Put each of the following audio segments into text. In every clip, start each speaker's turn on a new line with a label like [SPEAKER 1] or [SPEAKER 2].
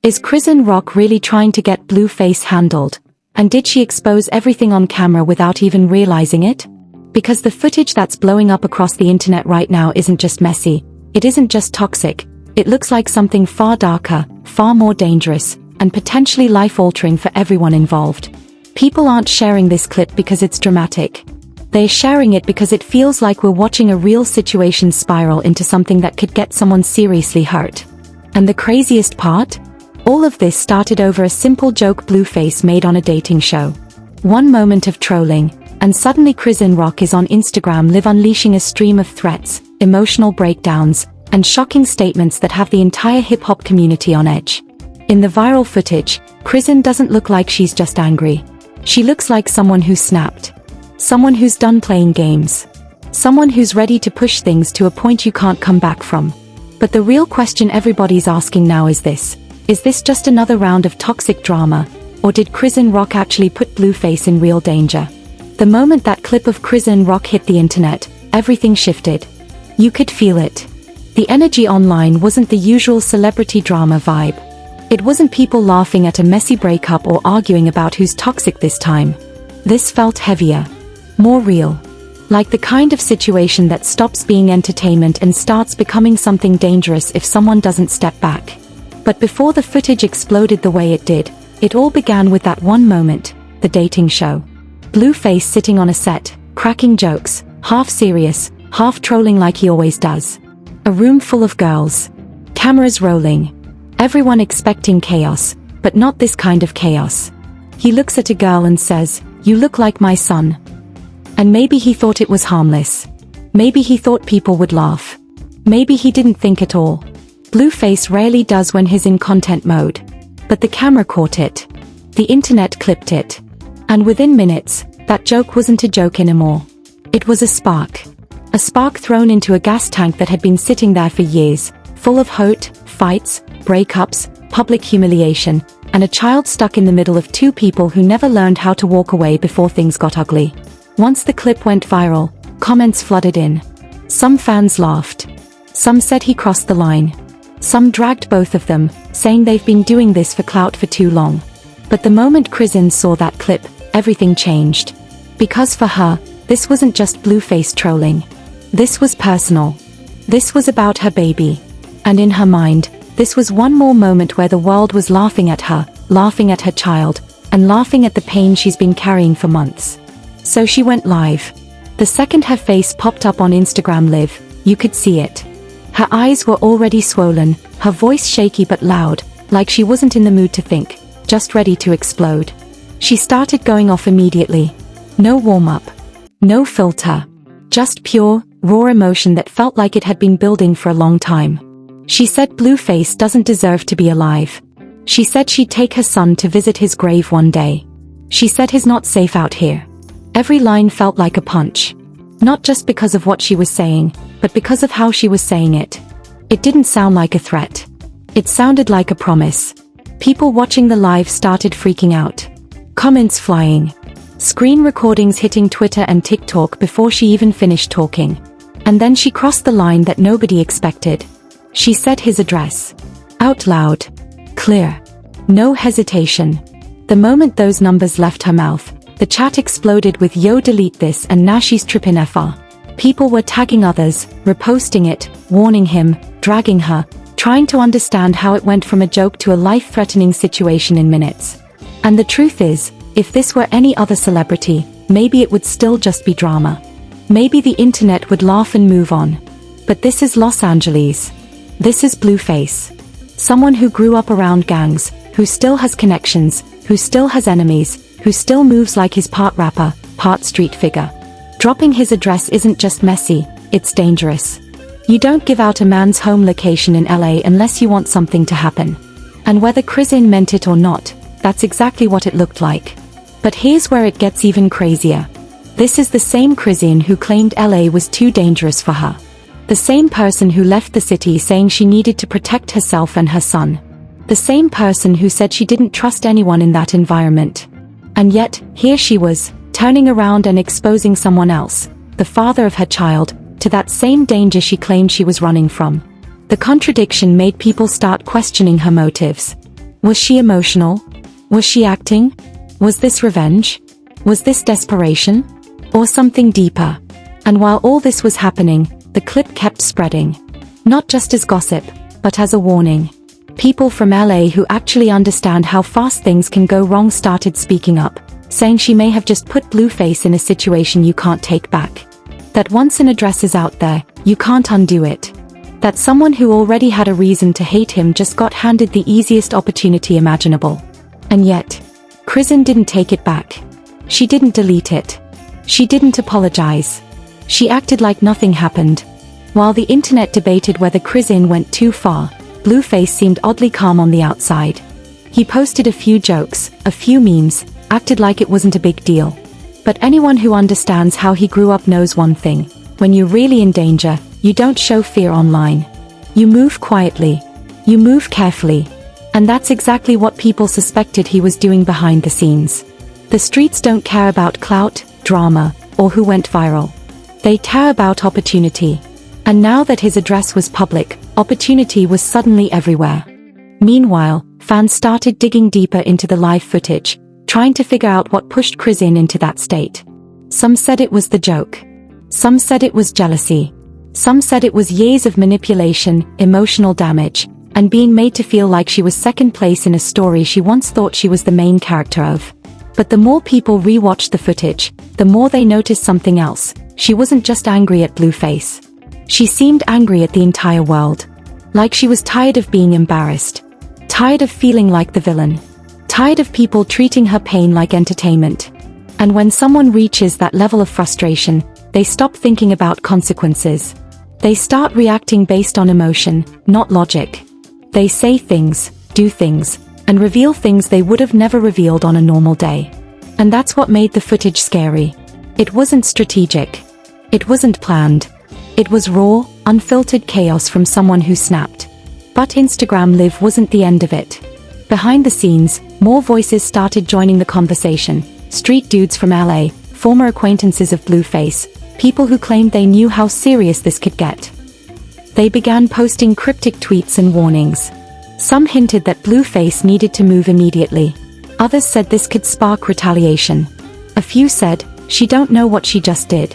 [SPEAKER 1] Is Chrisean Rock really trying to get Blueface handled? And did she expose everything on camera without even realizing it? Because the footage that's blowing up across the internet right now isn't just messy, it isn't just toxic, it looks like something far darker, far more dangerous, and potentially life-altering for everyone involved. People aren't sharing this clip because it's dramatic. They're sharing it because it feels like we're watching a real situation spiral into something that could get someone seriously hurt. And the craziest part? All of this started over a simple joke Blueface made on a dating show. One moment of trolling, and suddenly Chrisean Rock is on Instagram Live unleashing a stream of threats, emotional breakdowns, and shocking statements that have the entire hip-hop community on edge. In the viral footage, Chrisean doesn't look like she's just angry. She looks like someone who's snapped. Someone who's done playing games. Someone who's ready to push things to a point you can't come back from. But the real question everybody's asking now is this just another round of toxic drama, or did Chrisean Rock actually put Blueface in real danger? The moment that clip of Chrisean Rock hit the internet, everything shifted. You could feel it. The energy online wasn't the usual celebrity drama vibe. It wasn't people laughing at a messy breakup or arguing about who's toxic this time. This felt heavier. More real. Like the kind of situation that stops being entertainment and starts becoming something dangerous if someone doesn't step back. But before the footage exploded the way it did, it all began with that one moment, the dating show. Blueface sitting on a set, cracking jokes, half serious, half trolling like he always does. A room full of girls. Cameras rolling. Everyone expecting chaos, but not this kind of chaos. He looks at a girl and says, "You look like my son." And maybe he thought it was harmless. Maybe he thought people would laugh. Maybe he didn't think at all. Blueface rarely does when he's in content mode. But the camera caught it. The internet clipped it. And within minutes, that joke wasn't a joke anymore. It was a spark. A spark thrown into a gas tank that had been sitting there for years, full of hurt, fights, breakups, public humiliation, and a child stuck in the middle of two people who never learned how to walk away before things got ugly. Once the clip went viral, comments flooded in. Some fans laughed. Some said he crossed the line. Some dragged both of them, saying they've been doing this for clout for too long. But the moment Chrisean saw that clip, everything changed. Because for her, this wasn't just Blueface trolling. This was personal. This was about her baby. And in her mind, this was one more moment where the world was laughing at her child, and laughing at the pain she's been carrying for months. So she went live. The second her face popped up on Instagram Live, you could see it. Her eyes were already swollen, her voice shaky but loud, like she wasn't in the mood to think, just ready to explode. She started going off immediately. No warm-up. No filter. Just pure, raw emotion that felt like it had been building for a long time. She said Blueface doesn't deserve to be alive. She said she'd take her son to visit his grave one day. She said he's not safe out here. Every line felt like a punch. Not just because of what she was saying, but because of how she was saying it. It didn't sound like a threat. It sounded like a promise. People watching the live started freaking out. Comments flying. Screen recordings hitting Twitter and TikTok before she even finished talking. And then she crossed the line that nobody expected. She said his address. Out loud. Clear. No hesitation. The moment those numbers left her mouth, the chat exploded with "Yo, delete this," and "Now she's trippin' FR." People were tagging others, reposting it, warning him, dragging her, trying to understand how it went from a joke to a life-threatening situation in minutes. And the truth is, if this were any other celebrity, maybe it would still just be drama. Maybe the internet would laugh and move on. But this is Los Angeles. This is Blueface. Someone who grew up around gangs, who still has connections, who still has enemies, who still moves like he's part rapper, part street figure. Dropping his address isn't just messy, it's dangerous. You don't give out a man's home location in LA unless you want something to happen. And whether Chrisean meant it or not, that's exactly what it looked like. But here's where it gets even crazier. This is the same Chrisean who claimed LA was too dangerous for her. The same person who left the city saying she needed to protect herself and her son. The same person who said she didn't trust anyone in that environment. And yet, here she was, turning around and exposing someone else, the father of her child, to that same danger she claimed she was running from. The contradiction made people start questioning her motives. Was she emotional? Was she acting? Was this revenge? Was this desperation? Or something deeper? And while all this was happening, the clip kept spreading. Not just as gossip, but as a warning. People from LA who actually understand how fast things can go wrong started speaking up, saying she may have just put Blueface in a situation you can't take back. That once an address is out there, you can't undo it. That someone who already had a reason to hate him just got handed the easiest opportunity imaginable. And yet, Chrisean didn't take it back. She didn't delete it. She didn't apologize. She acted like nothing happened. While the internet debated whether Chrisean went too far, Blueface seemed oddly calm on the outside. He posted a few jokes, a few memes, acted like it wasn't a big deal. But anyone who understands how he grew up knows one thing: when you're really in danger, you don't show fear online. You move quietly. You move carefully. And that's exactly what people suspected he was doing behind the scenes. The streets don't care about clout, drama, or who went viral. They care about opportunity. And now that his address was public, opportunity was suddenly everywhere. Meanwhile, fans started digging deeper into the live footage, trying to figure out what pushed Chrisean into that state. Some said it was the joke. Some said it was jealousy. Some said it was years of manipulation, emotional damage, and being made to feel like she was second place in a story she once thought she was the main character of. But the more people rewatched the footage, the more they noticed something else. She wasn't just angry at Blueface. She seemed angry at the entire world. Like she was tired of being embarrassed. Tired of feeling like the villain. Tired of people treating her pain like entertainment. And when someone reaches that level of frustration, they stop thinking about consequences. They start reacting based on emotion, not logic. They say things, do things, and reveal things they would have never revealed on a normal day. And that's what made the footage scary. It wasn't strategic. It wasn't planned. It was raw, unfiltered chaos from someone who snapped. But Instagram Live wasn't the end of it. Behind the scenes, more voices started joining the conversation. Street dudes from LA, former acquaintances of Blueface, people who claimed they knew how serious this could get. They began posting cryptic tweets and warnings. Some hinted that Blueface needed to move immediately. Others said this could spark retaliation. A few said, "She don't know what she just did."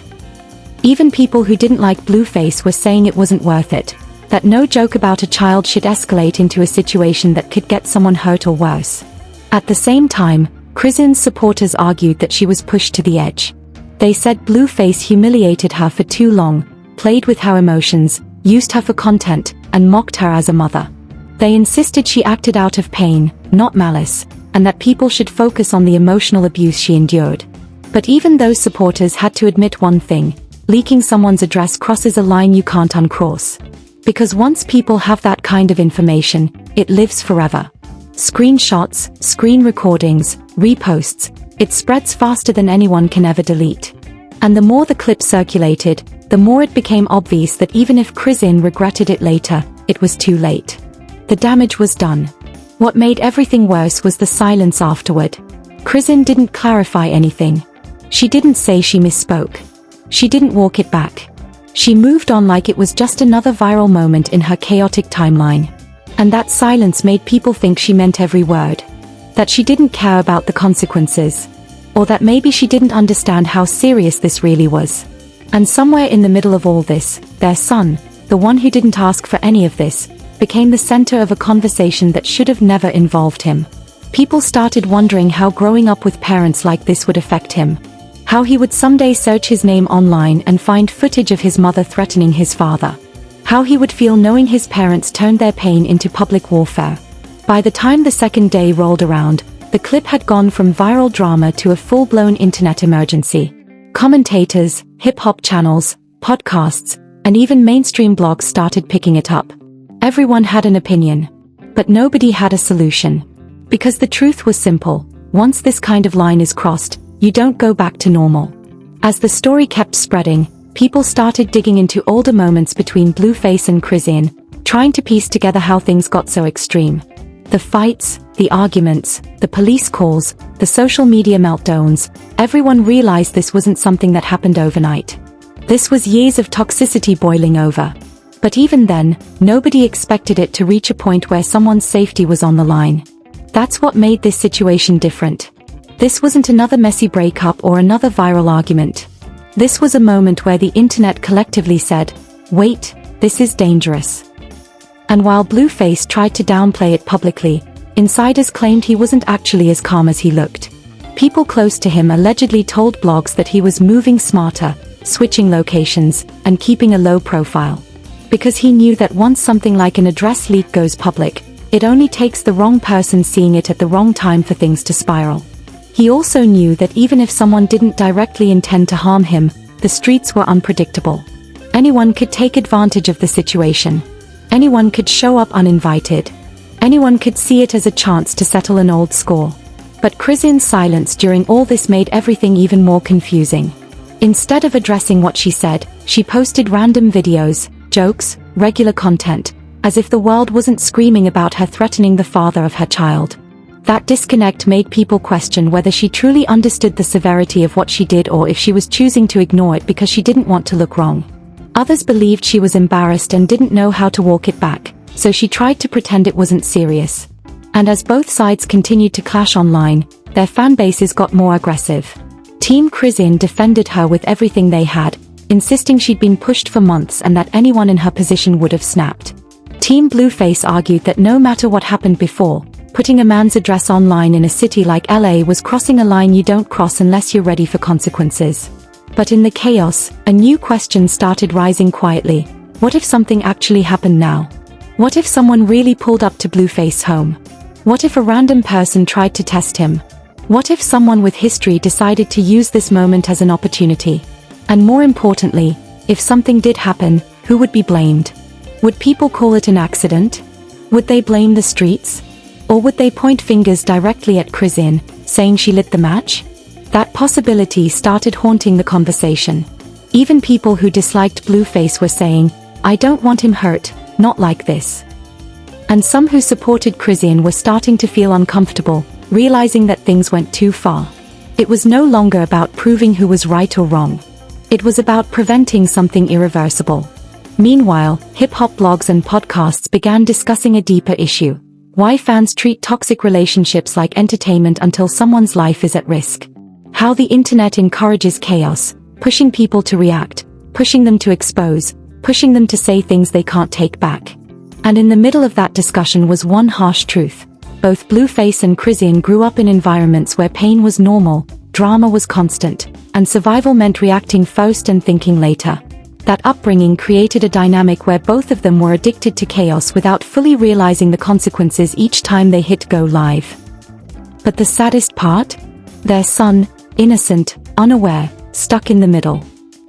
[SPEAKER 1] Even people who didn't like Blueface were saying it wasn't worth it, that no joke about a child should escalate into a situation that could get someone hurt or worse. At the same time, Chrisean's supporters argued that she was pushed to the edge. They said Blueface humiliated her for too long, played with her emotions, used her for content, and mocked her as a mother. They insisted she acted out of pain, not malice, and that people should focus on the emotional abuse she endured. But even those supporters had to admit one thing: leaking someone's address crosses a line you can't uncross. Because once people have that kind of information, it lives forever. Screenshots, screen recordings, reposts, it spreads faster than anyone can ever delete. And the more the clip circulated, the more it became obvious that even if Chrisean regretted it later, it was too late. The damage was done. What made everything worse was the silence afterward. Chrisean didn't clarify anything. She didn't say she misspoke. She didn't walk it back. She moved on like it was just another viral moment in her chaotic timeline. And that silence made people think she meant every word. That she didn't care about the consequences. Or that maybe she didn't understand how serious this really was. And somewhere in the middle of all this, their son, the one who didn't ask for any of this, became the center of a conversation that should have never involved him. People started wondering how growing up with parents like this would affect him. How he would someday search his name online and find footage of his mother threatening his father. How he would feel knowing his parents turned their pain into public warfare. By the time the second day rolled around, the clip had gone from viral drama to a full-blown internet emergency. Commentators, hip-hop channels, podcasts, and even mainstream blogs started picking it up. Everyone had an opinion. But nobody had a solution. Because the truth was simple: once this kind of line is crossed, you don't go back to normal. As the story kept spreading, people started digging into older moments between Blueface and Chrisean, trying to piece together how things got so extreme. The fights, the arguments, the police calls, the social media meltdowns, everyone realized this wasn't something that happened overnight. This was years of toxicity boiling over. But even then, nobody expected it to reach a point where someone's safety was on the line. That's what made this situation different. This wasn't another messy breakup or another viral argument. This was a moment where the internet collectively said, "Wait, this is dangerous." And while Blueface tried to downplay it publicly, insiders claimed he wasn't actually as calm as he looked. People close to him allegedly told blogs that he was moving smarter, switching locations, and keeping a low profile. Because he knew that once something like an address leak goes public, it only takes the wrong person seeing it at the wrong time for things to spiral. He also knew that even if someone didn't directly intend to harm him, the streets were unpredictable. Anyone could take advantage of the situation. Anyone could show up uninvited. Anyone could see it as a chance to settle an old score. But Chrisean's silence during all this made everything even more confusing. Instead of addressing what she said, she posted random videos, jokes, regular content, as if the world wasn't screaming about her threatening the father of her child. That disconnect made people question whether she truly understood the severity of what she did or if she was choosing to ignore it because she didn't want to look wrong. Others believed she was embarrassed and didn't know how to walk it back, so she tried to pretend it wasn't serious. And as both sides continued to clash online, their fan bases got more aggressive. Team Chrisean defended her with everything they had, insisting she'd been pushed for months and that anyone in her position would have snapped. Team Blueface argued that no matter what happened before, putting a man's address online in a city like LA was crossing a line you don't cross unless you're ready for consequences. But in the chaos, a new question started rising quietly. What if something actually happened now? What if someone really pulled up to Blueface's home? What if a random person tried to test him? What if someone with history decided to use this moment as an opportunity? And more importantly, if something did happen, who would be blamed? Would people call it an accident? Would they blame the streets? Or would they point fingers directly at Chrisean, saying she lit the match? That possibility started haunting the conversation. Even people who disliked Blueface were saying, "I don't want him hurt, not like this." And some who supported Chrisean were starting to feel uncomfortable, realizing that things went too far. It was no longer about proving who was right or wrong. It was about preventing something irreversible. Meanwhile, hip-hop blogs and podcasts began discussing a deeper issue: why fans treat toxic relationships like entertainment until someone's life is at risk. How the internet encourages chaos, pushing people to react, pushing them to expose, pushing them to say things they can't take back. And in the middle of that discussion was one harsh truth. Both Blueface and Chrisean grew up in environments where pain was normal, drama was constant, and survival meant reacting first and thinking later. That upbringing created a dynamic where both of them were addicted to chaos without fully realizing the consequences each time they hit go live. But the saddest part? Their son, innocent, unaware, stuck in the middle.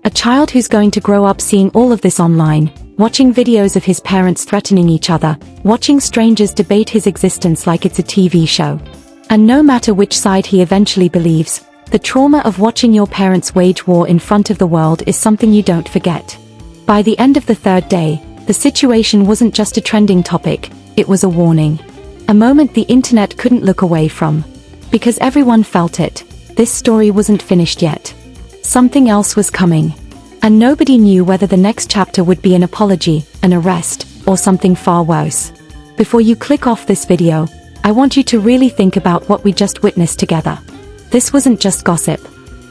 [SPEAKER 1] A child who's going to grow up seeing all of this online, watching videos of his parents threatening each other, watching strangers debate his existence like it's a TV show. And no matter which side he eventually believes, the trauma of watching your parents wage war in front of the world is something you don't forget. By the end of the third day, the situation wasn't just a trending topic, it was a warning. A moment the internet couldn't look away from. Because everyone felt it, this story wasn't finished yet. Something else was coming. And nobody knew whether the next chapter would be an apology, an arrest, or something far worse. Before you click off this video, I want you to really think about what we just witnessed together. This wasn't just gossip.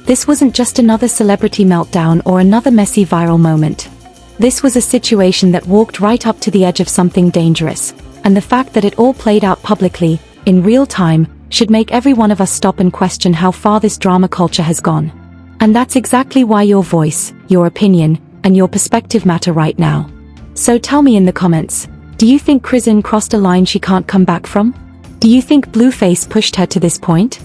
[SPEAKER 1] This wasn't just another celebrity meltdown or another messy viral moment. This was a situation that walked right up to the edge of something dangerous, and the fact that it all played out publicly, in real time, should make every one of us stop and question how far this drama culture has gone. And that's exactly why your voice, your opinion, and your perspective matter right now. So tell me in the comments, do you think Chrisean crossed a line she can't come back from? Do you think Blueface pushed her to this point?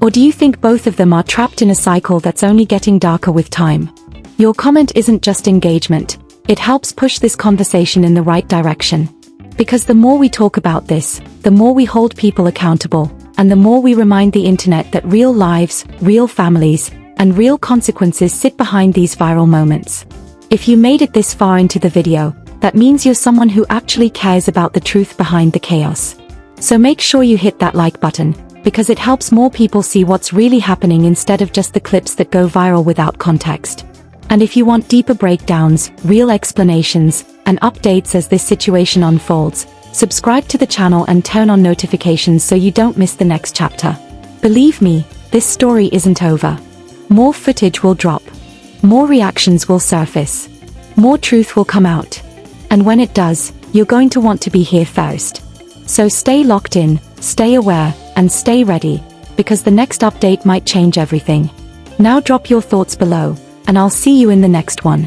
[SPEAKER 1] Or do you think both of them are trapped in a cycle that's only getting darker with time? Your comment isn't just engagement, it helps push this conversation in the right direction. Because the more we talk about this, the more we hold people accountable, and the more we remind the internet that real lives, real families, and real consequences sit behind these viral moments. If you made it this far into the video, that means you're someone who actually cares about the truth behind the chaos. So make sure you hit that like button, because it helps more people see what's really happening instead of just the clips that go viral without context. And if you want deeper breakdowns, real explanations, and updates as this situation unfolds, Subscribe to the channel and turn on notifications so you don't miss the next chapter. Believe me, this story isn't over. More footage will drop. More reactions will surface. More truth will come out. And when it does, you're going to want to be here first. So stay locked in, stay aware, and stay ready, because the next update might change everything. Now drop your thoughts below, and I'll see you in the next one.